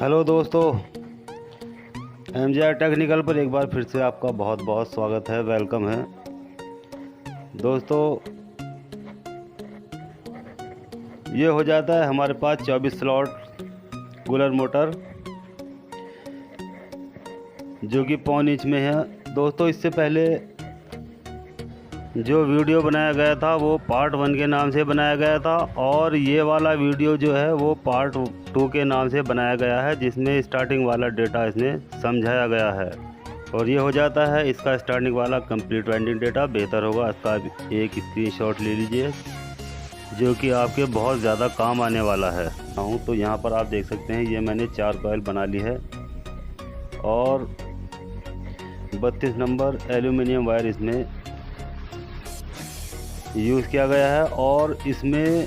Hello दोस्तों, MJR technical पर एक बार फिर से आपका बहुत बहुत स्वागत है, वेलकम है। दोस्तों, ये हो जाता है हमारे पास 24 स्लॉट कूलर मोटर जो कि 1.5 इंच में है। दोस्तों, इससे पहले जो वीडियो बनाया गया था वो पार्ट 1 के नाम से बनाया गया था और ये वाला वीडियो जो है वो पार्ट 2 के नाम से बनाया गया है, जिसमें स्टार्टिंग वाला डेटा इसमें समझाया गया है। और ये हो जाता है इसका स्टार्टिंग वाला कंप्लीट वाइंडिंग डेटा। बेहतर होगा इसका एक स्क्रीनशॉट ले लीजिए जो कि आपके बहुत ज़्यादा काम आने वाला है। तो यहाँ पर आप देख सकते हैं, ये मैंने 4 कॉइल बना ली है और 32 नंबर एल्यूमिनियम वायर इसमें यूज़ किया गया है और इसमें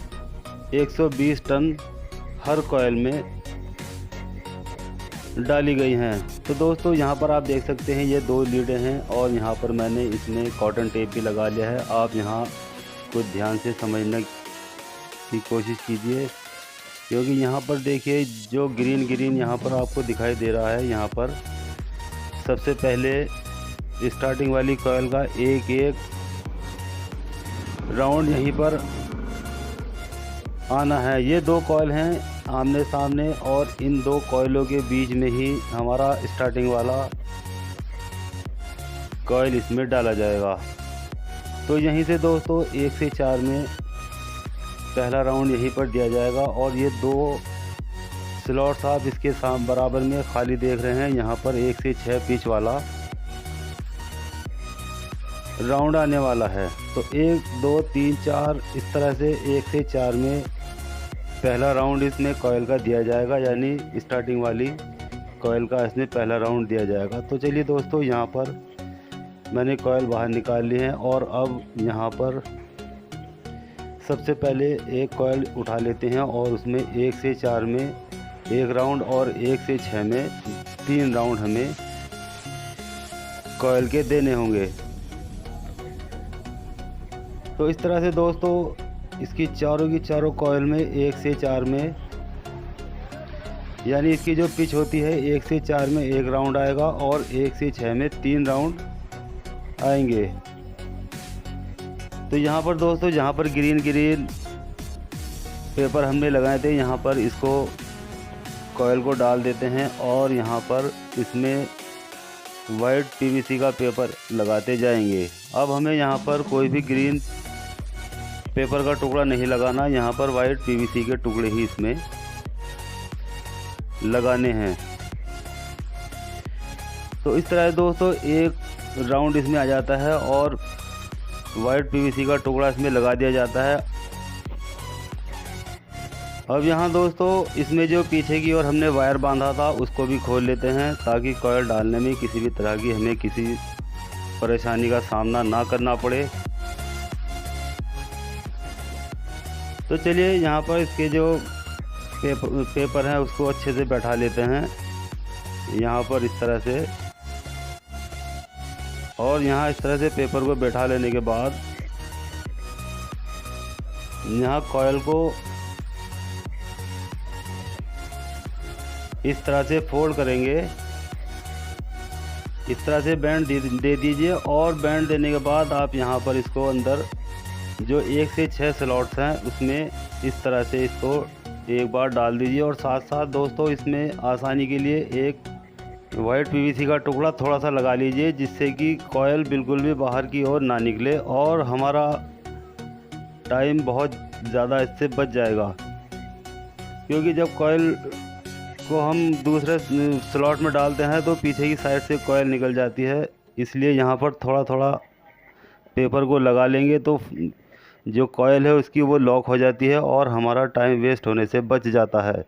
120 टन हर कॉइल में डाली गई हैं। तो दोस्तों, यहाँ पर आप देख सकते हैं ये 2 लीडें हैं और यहाँ पर मैंने इसमें कॉटन टेप भी लगा लिया है। आप यहाँ कुछ ध्यान से समझने की कोशिश कीजिए, क्योंकि यहाँ पर देखिए जो ग्रीन यहाँ पर आपको दिखाई दे रहा है। यहाँ पर सबसे पहले स्टार्टिंग वाली कॉइल का एक राउंड यहीं पर आना है। ये 2 कॉइल हैं आमने सामने और इन 2 कॉइलों के बीच में ही हमारा स्टार्टिंग वाला कॉइल इसमें डाला जाएगा। तो यहीं से दोस्तों 1 से 4 में पहला राउंड यहीं पर दिया जाएगा और ये 2 स्लॉट्स आप इसके बराबर में खाली देख रहे हैं। यहाँ पर 1 से 6 पिच वाला राउंड आने वाला है। तो 1 2 3 4 इस तरह से 1 से 4 में पहला राउंड इसमें कॉइल का दिया जाएगा, यानी स्टार्टिंग वाली कॉइल का इसमें पहला राउंड दिया जाएगा। तो चलिए दोस्तों, यहाँ पर मैंने कॉइल बाहर निकाल ली है और अब यहाँ पर सबसे पहले एक कॉइल उठा लेते हैं और उसमें 1 से 4 में 1 राउंड और 1 से 6 में 3 राउंड हमें कॉइल के देने होंगे। तो इस तरह से दोस्तों इसकी चारों की चारों कॉइल में 1 से 4 में, यानी इसकी जो पिच होती है 1 से 4 में 1 राउंड आएगा और 1 से 6 में 3 राउंड आएंगे। तो यहाँ पर दोस्तों, जहाँ पर ग्रीन पेपर हमने लगाए थे, यहाँ पर इसको कॉइल को डाल देते हैं और यहाँ पर इसमें वाइट PVC का पेपर लगाते जाएंगे। अब हमें यहाँ पर कोई भी ग्रीन पेपर का टुकड़ा नहीं लगाना, यहाँ पर वाइट PVC के टुकड़े ही इसमें लगाने हैं। तो इस तरह दोस्तों 1 राउंड इसमें आ जाता है और वाइट PVC का टुकड़ा इसमें लगा दिया जाता है। अब यहाँ दोस्तों इसमें जो पीछे की ओर हमने वायर बांधा था उसको भी खोल लेते हैं, ताकि कॉइल डालने में किसी भी तरह की हमें किसी परेशानी का सामना ना करना पड़े। तो चलिए यहाँ पर इसके जो पेपर हैं उसको अच्छे से बैठा लेते हैं यहाँ पर इस तरह से। और यहाँ इस तरह से पेपर को बैठा लेने के बाद यहाँ कॉइल को इस तरह से फोल्ड करेंगे, इस तरह से बैंड दे दीजिए और बैंड देने के बाद आप यहाँ पर इसको अंदर जो 1 से 6 स्लॉट्स हैं उसमें इस तरह से इसको एक बार डाल दीजिए। और साथ साथ दोस्तों इसमें आसानी के लिए एक वाइट PVC का टुकड़ा थोड़ा सा लगा लीजिए, जिससे कि कॉइल बिल्कुल भी बाहर की ओर ना निकले और हमारा टाइम बहुत ज़्यादा इससे बच जाएगा। क्योंकि जब कॉइल को हम दूसरे स्लॉट में डालते हैं तो पीछे की साइड से कॉइल निकल जाती है, इसलिए यहाँ पर थोड़ा थोड़ा पेपर को लगा लेंगे तो जो कॉइल है उसकी वो लॉक हो जाती है और हमारा टाइम वेस्ट होने से बच जाता है।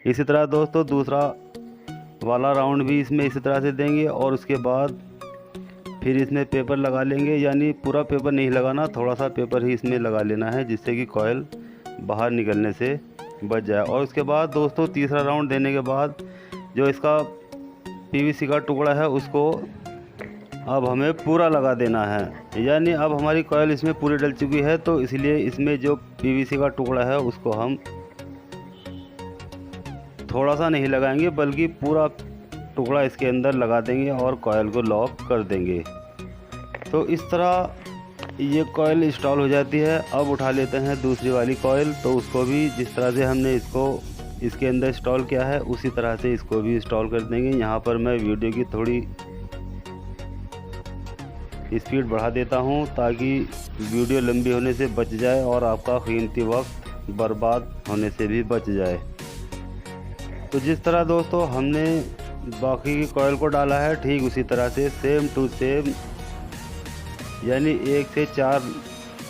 इसी तरह दोस्तों दूसरा वाला राउंड भी इसमें इसी तरह से देंगे और उसके बाद फिर इसमें पेपर लगा लेंगे, यानी पूरा पेपर नहीं लगाना, थोड़ा सा पेपर ही इसमें लगा लेना है, जिससे कि कॉइल बाहर निकलने से बच जाए। और उसके बाद दोस्तों तीसरा राउंड देने के बाद जो इसका PVC का टुकड़ा है उसको अब हमें पूरा लगा देना है, यानी अब हमारी कॉइल इसमें पूरी डल चुकी है। तो इसलिए इसमें जो PVC का टुकड़ा है उसको हम थोड़ा सा नहीं लगाएंगे बल्कि पूरा टुकड़ा इसके अंदर लगा देंगे और कॉइल को लॉक कर देंगे। तो इस तरह ये कॉइल इंस्टॉल हो जाती है। अब उठा लेते हैं दूसरी वाली कॉइल, तो उसको भी जिस तरह से हमने इसको इसके अंदर इंस्टॉल किया है उसी तरह से इसको भी इंस्टॉल कर देंगे। यहाँ पर मैं वीडियो की थोड़ी स्पीड बढ़ा देता हूँ ताकि वीडियो लंबी होने से बच जाए और आपका कीमती वक्त बर्बाद होने से भी बच जाए। तो जिस तरह दोस्तों हमने बाकी की कॉइल को डाला है ठीक उसी तरह से सेम टू सेम, यानी 1 से 4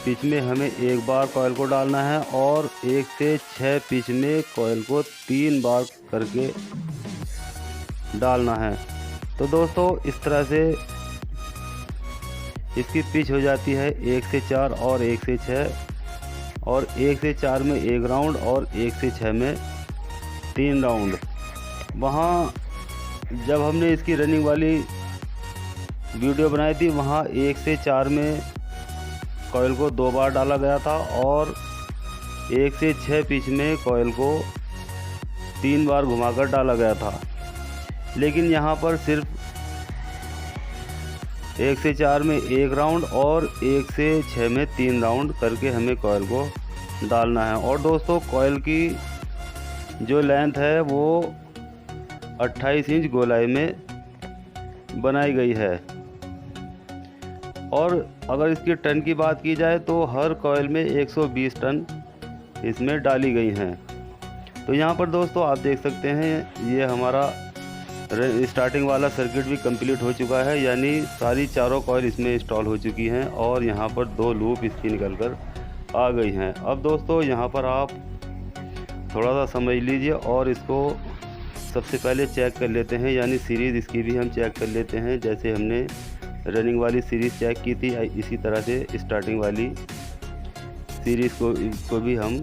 पिच में हमें एक बार कॉइल को डालना है और 1 से 6 पिच में कॉइल को 3 बार करके डालना है। तो दोस्तों इस तरह से इसकी पिच हो जाती है 1 से 4 और 1 से 6, और 1 से 4 में 1 राउंड और 1 से 6 में 3 राउंड। वहाँ जब हमने इसकी रनिंग वाली वीडियो बनाई थी वहाँ 1 से 4 में कॉइल को 2 बार डाला गया था और 1 से 6 पिच में कॉइल को 3 बार घुमाकर डाला गया था। लेकिन यहाँ पर सिर्फ 1 से 4 में 1 राउंड और 1 से 6 में 3 राउंड करके हमें कॉइल को डालना है। और दोस्तों कॉइल की जो लेंथ है वो 28 इंच गोलाई में बनाई गई है। और अगर इसकी टन की बात की जाए तो हर कॉइल में 120 टन इसमें डाली गई हैं। तो यहाँ पर दोस्तों आप देख सकते हैं ये हमारा स्टार्टिंग वाला सर्किट भी कंप्लीट हो चुका है, यानी सारी चारों कॉइल इसमें इंस्टॉल हो चुकी हैं और यहाँ पर 2 लूप इसकी निकल कर आ गई हैं। अब दोस्तों यहाँ पर आप थोड़ा सा समझ लीजिए और इसको सबसे पहले चेक कर लेते हैं, यानी सीरीज़ इसकी भी हम चेक कर लेते हैं। जैसे हमने रनिंग वाली सीरीज़ चेक की थी इसी तरह से स्टार्टिंग वाली सीरीज़ को भी हम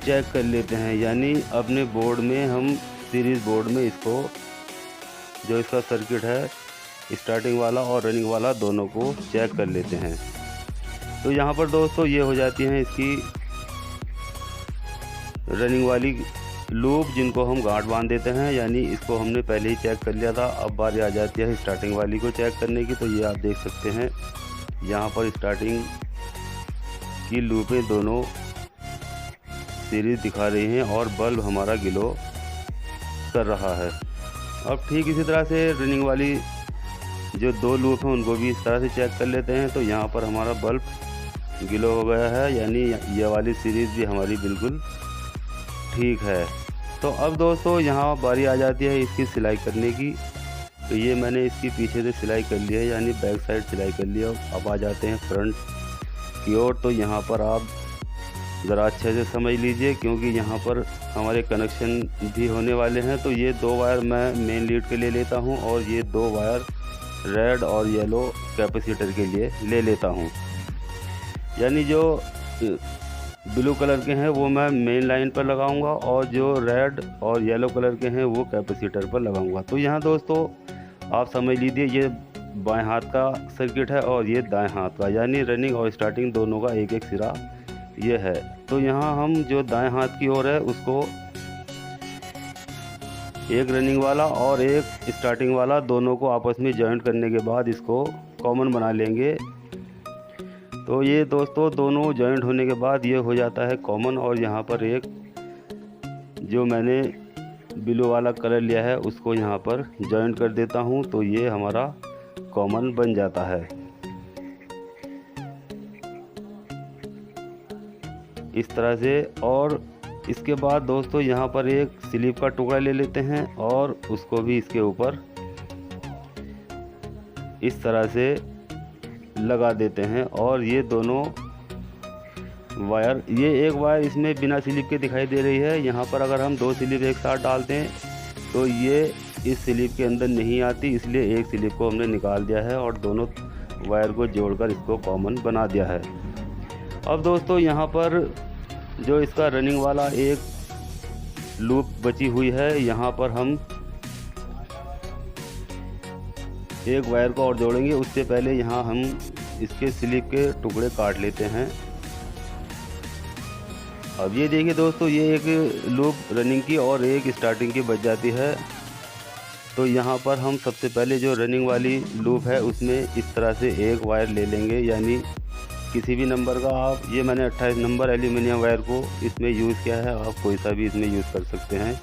चेक कर लेते हैं, यानी अपने बोर्ड में हम सीरीज़ बोर्ड में इसको जो इसका सर्किट है स्टार्टिंग वाला और रनिंग वाला दोनों को चेक कर लेते हैं। तो यहाँ पर दोस्तों ये हो जाती हैं इसकी रनिंग वाली लूप जिनको हम गांठ बांध देते हैं, यानी इसको हमने पहले ही चेक कर लिया था। अब बारी आ जाती है स्टार्टिंग वाली को चेक करने की। तो ये आप देख सकते हैं यहाँ पर स्टार्टिंग की लूपें दोनों सीरीज दिखा रही हैं और बल्ब हमारा ग्लो कर रहा है। अब ठीक इसी तरह से रनिंग वाली जो 2 लूप हैं उनको भी इस तरह से चेक कर लेते हैं। तो यहाँ पर हमारा बल्ब ग्लो हो गया है, यानी ये वाली सीरीज़ भी हमारी बिल्कुल ठीक है। तो अब दोस्तों यहाँ बारी आ जाती है इसकी सिलाई करने की। तो ये मैंने इसकी पीछे से सिलाई कर ली है, यानी बैक साइड सिलाई कर लिया। अब आ जाते हैं फ्रंट की ओर। तो यहाँ पर आप ज़रा अच्छे से समझ लीजिए क्योंकि यहाँ पर हमारे कनेक्शन भी होने वाले हैं। तो ये 2 वायर मैं मेन लीड के लिए लेता हूँ और ये 2 वायर रेड और येलो कैपेसिटर के लिए ले लेता हूँ, यानी जो ब्लू कलर के हैं वो मैं मेन लाइन पर लगाऊंगा और जो रेड और येलो कलर के हैं वो कैपेसिटर पर लगाऊंगा। तो यहाँ दोस्तों आप समझ लीजिए ये बाएं हाथ का सर्किट है और ये दाएं हाथ का, यानी रनिंग और स्टार्टिंग दोनों का एक एक सिरा ये है। तो यहाँ हम जो दाएं हाथ की ओर है उसको एक रनिंग वाला और एक स्टार्टिंग वाला दोनों को आपस में जॉइंट करने के बाद इसको कॉमन बना लेंगे। तो ये दोस्तों दोनों जॉइंट होने के बाद ये हो जाता है कॉमन। और यहाँ पर एक जो मैंने ब्लू वाला कलर लिया है उसको यहाँ पर जॉइंट कर देता हूँ, तो ये हमारा कॉमन बन जाता है इस तरह से। और इसके बाद दोस्तों यहाँ पर एक स्लीप का टुकड़ा ले लेते हैं और उसको भी इसके ऊपर इस तरह से लगा देते हैं। और ये दोनों वायर, ये एक वायर इसमें बिना स्लिप के दिखाई दे रही है। यहाँ पर अगर हम 2 स्लिप एक साथ डालते हैं तो ये इस स्लिप के अंदर नहीं आती, इसलिए एक स्लिप को हमने निकाल दिया है और दोनों वायर को जोड़कर इसको कॉमन बना दिया है। अब दोस्तों यहाँ पर जो इसका रनिंग वाला एक लूप बची हुई है, यहाँ पर हम एक वायर को और जोड़ेंगे। उससे पहले यहाँ हम इसके स्लिप के टुकड़े काट लेते हैं। अब ये देखिए दोस्तों, ये एक लूप रनिंग की और एक स्टार्टिंग की बच जाती है। तो यहाँ पर हम सबसे पहले जो रनिंग वाली लूप है उसमें इस तरह से एक वायर ले लेंगे, यानी किसी भी नंबर का आप, ये मैंने 28 नंबर एल्यूमिनियम वायर को इसमें यूज़ किया है, आप कोई सा भी इसमें यूज़ कर सकते हैं।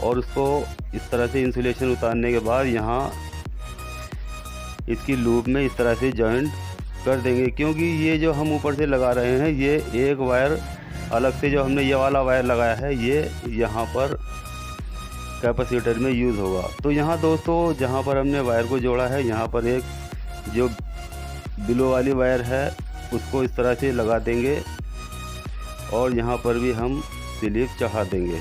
और उसको इस तरह से इंसुलेशन उतारने के बाद यहाँ इसकी लूप में इस तरह से जॉइंट कर देंगे, क्योंकि ये जो हम ऊपर से लगा रहे हैं ये एक वायर अलग से जो हमने ये वाला वायर लगाया है ये यहाँ पर कैपेसिटर में यूज़ होगा। तो यहाँ दोस्तों जहाँ पर हमने वायर को जोड़ा है यहाँ पर एक जो बिलो वाली वायर है उसको इस तरह से लगा देंगे और यहाँ पर भी हम स्लिप चढ़ा देंगे।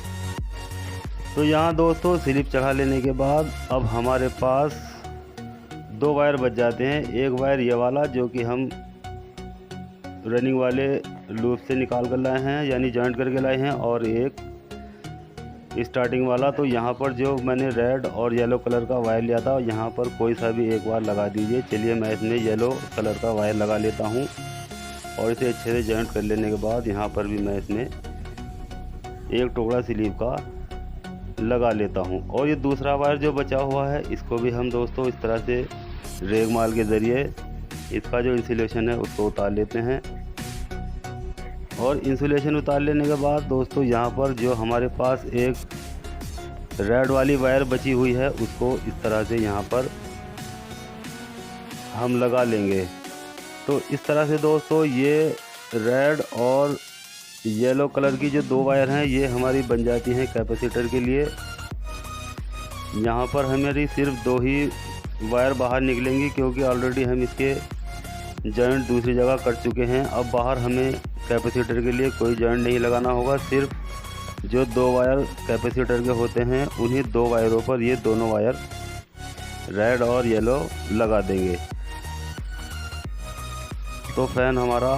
तो यहाँ दोस्तों स्लिप चढ़ा लेने के बाद अब हमारे पास दो वायर बच जाते हैं। एक वायर ये वाला जो कि हम रनिंग वाले लूप से निकाल कर लाए हैं, यानी जॉइंट करके लाए हैं, और एक स्टार्टिंग वाला। तो यहाँ पर जो मैंने रेड और येलो कलर का वायर लिया था यहाँ पर कोई सा भी एक बार लगा दीजिए। चलिए मैं इसमें येलो कलर का वायर लगा लेता हूँ और इसे अच्छे से जॉइंट कर लेने के बाद यहाँ पर भी मैं इसमें एक टुकड़ा स्लीव का लगा लेता हूँ। और ये दूसरा वायर जो बचा हुआ है इसको भी हम दोस्तों इस तरह से रेगमाल के ज़रिए इसका जो इंसुलेशन है उसको उतार लेते हैं। और इंसुलेशन उतार लेने के बाद दोस्तों यहाँ पर जो हमारे पास एक रेड वाली वायर बची हुई है उसको इस तरह से यहाँ पर हम लगा लेंगे। तो इस तरह से दोस्तों ये रेड और येलो कलर की जो दो वायर हैं ये हमारी बन जाती हैं कैपेसिटर के लिए। यहाँ पर हमारी सिर्फ दो ही वायर बाहर निकलेंगी क्योंकि ऑलरेडी हम इसके जॉइंट दूसरी जगह कर चुके हैं। अब बाहर हमें कैपेसिटर के लिए कोई जॉइंट नहीं लगाना होगा, सिर्फ जो दो वायर कैपेसिटर के होते हैं उन्हीं दो वायरों पर ये दोनों वायर रेड और येलो लगा देंगे। तो फैन हमारा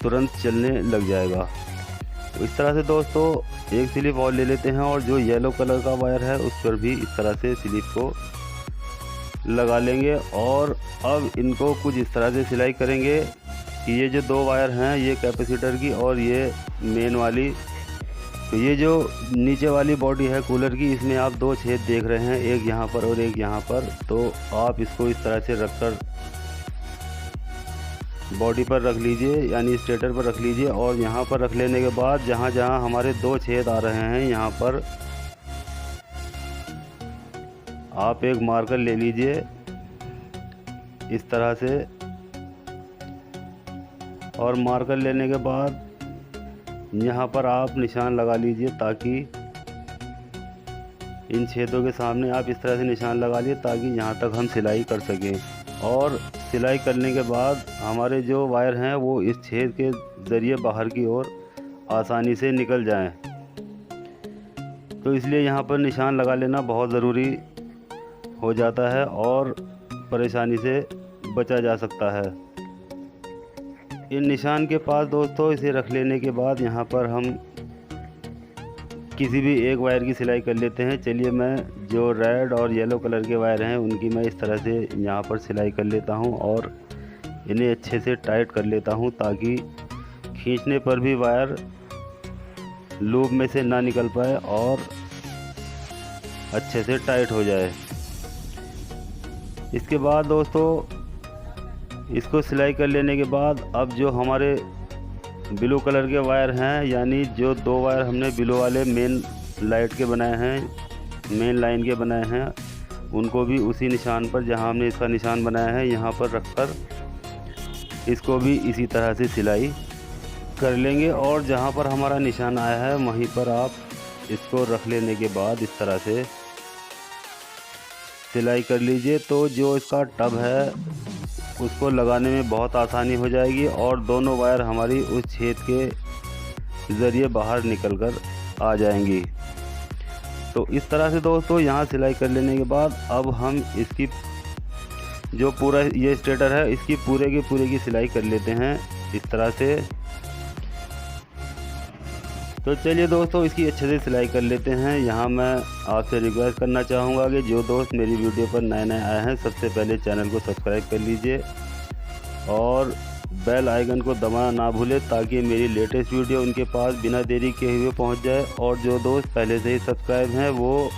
तुरंत चलने लग जाएगा। इस तरह से दोस्तों एक स्लिप और ले लेते हैं और जो येलो कलर का वायर है उस पर भी इस तरह से स्लिप को लगा लेंगे। और अब इनको कुछ इस तरह से सिलाई करेंगे कि ये जो दो वायर हैं ये कैपेसिटर की और ये मेन वाली, तो ये जो नीचे वाली बॉडी है कूलर की इसमें आप दो छेद देख रहे हैं, एक यहाँ पर और एक यहाँ पर। तो आप इसको इस तरह से रखकर बॉडी पर रख लीजिए, यानी स्टेटर पर रख लीजिए। और यहाँ पर रख लेने के बाद जहाँ जहाँ हमारे दो छेद आ रहे हैं यहाँ पर आप एक मार्कर ले लीजिए इस तरह से। और मार्कर लेने के बाद यहाँ पर आप निशान लगा लीजिए ताकि इन छेदों के सामने आप इस तरह से निशान लगा लिए ताकि यहाँ तक हम सिलाई कर सकें। और सिलाई करने के बाद हमारे जो वायर हैं वो इस छेद के ज़रिए बाहर की ओर आसानी से निकल जाएं। तो इसलिए यहाँ पर निशान लगा लेना बहुत ज़रूरी हो जाता है और परेशानी से बचा जा सकता है। इन निशान के पास दोस्तों इसे रख लेने के बाद यहाँ पर हम किसी भी एक वायर की सिलाई कर लेते हैं। चलिए मैं जो रेड और येलो कलर के वायर हैं उनकी मैं इस तरह से यहाँ पर सिलाई कर लेता हूँ और इन्हें अच्छे से टाइट कर लेता हूँ ताकि खींचने पर भी वायर लूप में से ना निकल पाए और अच्छे से टाइट हो जाए। इसके बाद दोस्तों इसको सिलाई कर लेने के बाद अब जो हमारे ब्लू कलर के वायर हैं, यानी जो दो वायर हमने ब्लू वाले मेन लाइट के बनाए हैं, मेन लाइन के बनाए हैं, उनको भी उसी निशान पर जहां हमने इसका निशान बनाया है यहाँ पर रखकर इसको भी इसी तरह से सिलाई कर लेंगे। और जहाँ पर हमारा निशान आया है वहीं पर आप इसको रख लेने के बाद इस तरह से सिलाई कर लीजिए। तो जो इसका टब है उसको लगाने में बहुत आसानी हो जाएगी और दोनों वायर हमारी उस छेद के ज़रिए बाहर निकलकर आ जाएंगी। तो इस तरह से दोस्तों यहाँ सिलाई कर लेने के बाद अब हम इसकी जो पूरा ये स्टेटर है इसकी पूरे की सिलाई कर लेते हैं इस तरह से। तो चलिए दोस्तों इसकी अच्छे से सिलाई कर लेते हैं। यहाँ मैं आपसे रिक्वेस्ट करना चाहूँगा कि जो दोस्त मेरी वीडियो पर नए आए हैं सबसे पहले चैनल को सब्सक्राइब कर लीजिए और बेल आइकन को दबाना ना भूलें ताकि मेरी लेटेस्ट वीडियो उनके पास बिना देरी के हुए पहुंच जाए। और जो दोस्त पहले से ही सब्सक्राइब हैं वो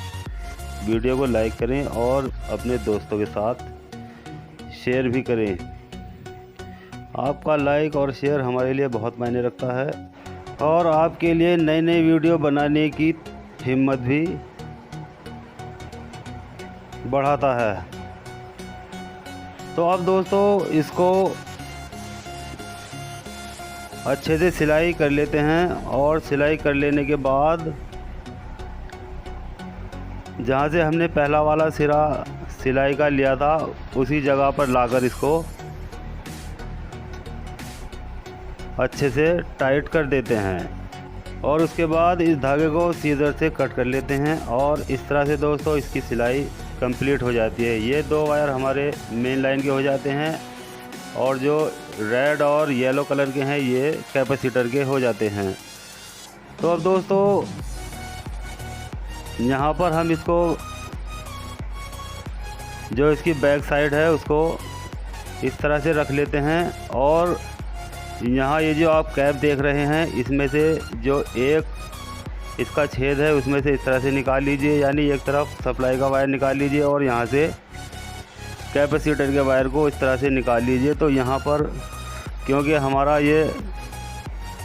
वीडियो को लाइक करें और अपने दोस्तों के साथ शेयर भी करें। आपका लाइक और शेयर हमारे लिए बहुत मायने रखता है और आपके लिए नई नई वीडियो बनाने की हिम्मत भी बढ़ाता है। तो अब दोस्तों इसको अच्छे से सिलाई कर लेते हैं और सिलाई कर लेने के बाद जहाँ से हमने पहला वाला सिरा सिलाई का लिया था उसी जगह पर लाकर इसको अच्छे से टाइट कर देते हैं और उसके बाद इस धागे को सीजर से कट कर लेते हैं और इस तरह से दोस्तों इसकी सिलाई कंप्लीट हो जाती है। ये 2 वायर हमारे मेन लाइन के हो जाते हैं और जो रेड और येलो कलर के हैं ये कैपेसिटर के हो जाते हैं। तो अब दोस्तों यहाँ पर हम इसको जो इसकी बैक साइड है उसको इस तरह से रख लेते हैं और यहाँ ये जो आप कैप देख रहे हैं इसमें से जो एक इसका छेद है उसमें से इस तरह से निकाल लीजिए, यानी एक तरफ सप्लाई का वायर निकाल लीजिए और यहाँ से कैपेसिटर के वायर को इस तरह से निकाल लीजिए। तो यहाँ पर क्योंकि हमारा ये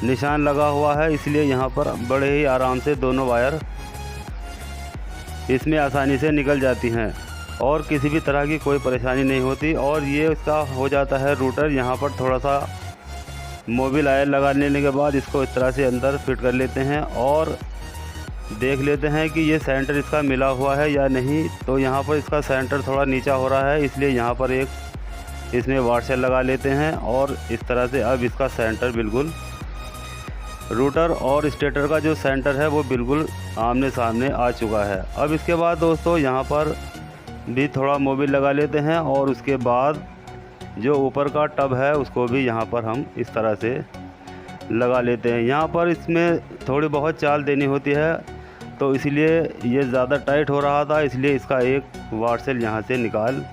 निशान लगा हुआ है इसलिए यहाँ पर बड़े ही आराम से दोनों वायर इसमें आसानी से निकल जाती हैं और किसी भी तरह की कोई परेशानी नहीं होती। और ये इसका हो जाता है रूटर। यहाँ पर थोड़ा सा मोबिल आयल लगा लेने के बाद इसको इस तरह से अंदर फिट कर लेते हैं और देख लेते हैं कि ये सेंटर इसका मिला हुआ है या नहीं। तो यहाँ पर इसका सेंटर थोड़ा नीचा हो रहा है इसलिए यहाँ पर एक इसमें वाशर लगा लेते हैं और इस तरह से अब इसका सेंटर बिल्कुल रूटर और स्टेटर का जो सेंटर है वो बिल्कुल आमने सामने आ चुका है। अब इसके बाद दोस्तों यहाँ पर भी थोड़ा मोबिल लगा लेते हैं और उसके बाद जो ऊपर का टब है उसको भी यहाँ पर हम इस तरह से लगा लेते हैं। यहाँ पर इसमें थोड़ी बहुत चाल देनी होती है तो इसलिए ये ज़्यादा टाइट हो रहा था, इसलिए इसका एक वाशर यहाँ से निकाल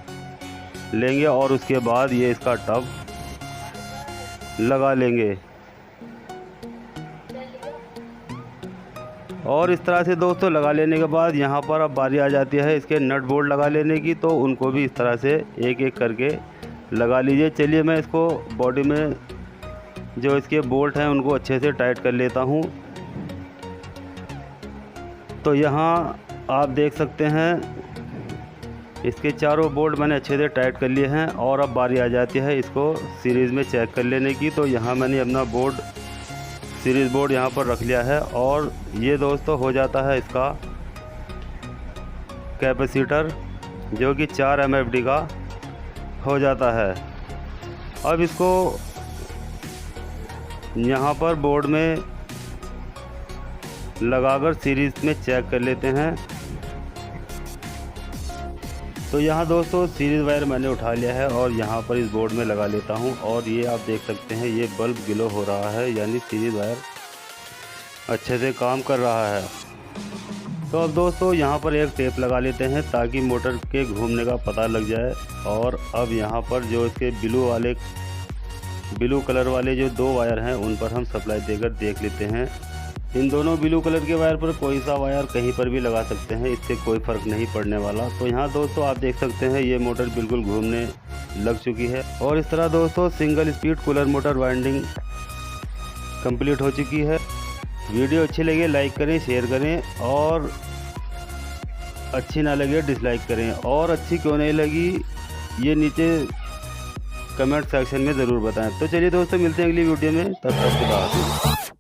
लेंगे और उसके बाद ये इसका टब लगा लेंगे। और इस तरह से दोस्तों लगा लेने के बाद यहाँ पर अब बारी आ जाती है इसके नट बोल्ट लगा लेने की। तो उनको भी इस तरह से एक एक करके लगा लीजिए। चलिए मैं इसको बॉडी में जो इसके बोल्ट हैं उनको अच्छे से टाइट कर लेता हूँ। तो यहाँ आप देख सकते हैं इसके चारों बोल्ट मैंने अच्छे से टाइट कर लिए हैं और अब बारी आ जाती है इसको सीरीज़ में चेक कर लेने की। तो यहाँ मैंने अपना बोर्ड सीरीज़ बोर्ड यहाँ पर रख लिया है और ये दोस्तों हो जाता है इसका कैपेसिटर जो कि 4 MFD का हो जाता है। अब इसको यहाँ पर बोर्ड में लगाकर सीरीज़ में चेक कर लेते हैं। तो यहाँ दोस्तों सीरीज़ वायर मैंने उठा लिया है और यहाँ पर इस बोर्ड में लगा लेता हूँ और ये आप देख सकते हैं ये बल्ब ग्लो हो रहा है, यानी सीरीज़ वायर अच्छे से काम कर रहा है। तो अब दोस्तों यहाँ पर एक टेप लगा लेते हैं ताकि मोटर के घूमने का पता लग जाए। और अब यहाँ पर जो इसके ब्लू कलर वाले जो 2 वायर हैं उन पर हम सप्लाई देकर देख लेते हैं। इन दोनों ब्लू कलर के वायर पर कोई सा वायर कहीं पर भी लगा सकते हैं, इससे कोई फ़र्क नहीं पड़ने वाला। तो यहाँ दोस्तों आप देख सकते हैं ये मोटर बिल्कुल घूमने लग चुकी है। और इस तरह दोस्तों single speed cooler motor winding complete हो चुकी है। वीडियो अच्छी लगे लाइक करें, शेयर करें और अच्छी ना लगे डिसलाइक करें। और अच्छी क्यों नहीं लगी ये नीचे कमेंट सेक्शन में ज़रूर बताएं। तो चलिए दोस्तों मिलते हैं अगली वीडियो में, तब तक के बाद।